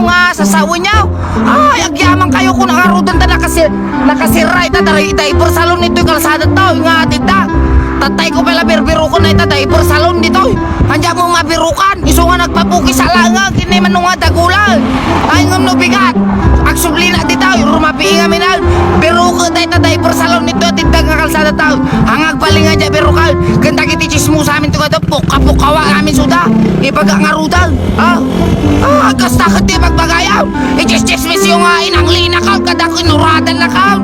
nga sasawin niyo. Ay, agyaman kayo kung nakarudan ta nakasiray ta diaper salon nito yung kalsada to. Nga tita. Tatay ko pala birbiro ko na ita diaper salon dito. Handa mo mabirukan. Iso nga nagpapuki sa langang kini man nga dagulan. Ay ngam no bigat. Agsubli na dito. Rumapi nga minal. Biro ko ta diaper salon nito tita nga kalsada to. Hangag balingan dya birukan. Ganda kiti chismo sa amin to ka puka-pukawa namin suda. Ipag nga rudan. Kasta ka di magbagayaw. I-chis-chismis yung inang lina ka. Kada kinuradan na ka.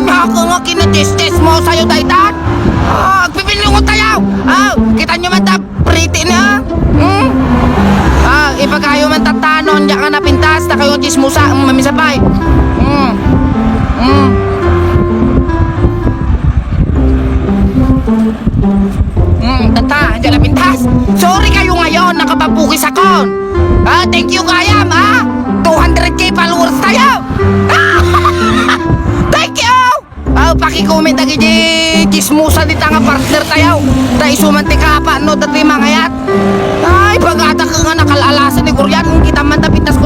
Naka nga kina-chis-chis mo sa'yo daytan. Agpipinlungot tayo. Kita nyo man ta pretty na. Ipagayo man tatanon. Diyan ka napintas. Na kayong chismusa. Mamisapay. Tata, diyan napintas. Sorry kayo ngayon. Nakapapukis ako. Thank you kayam. 200k followers tayo. Thank you. Paki-comment lagi di chismusa di tanga partner tayo. Da isumanti ka pa no dati mangayat. Ay pag-ata ka nga nakalalasan ni Korean kita man tapintas ko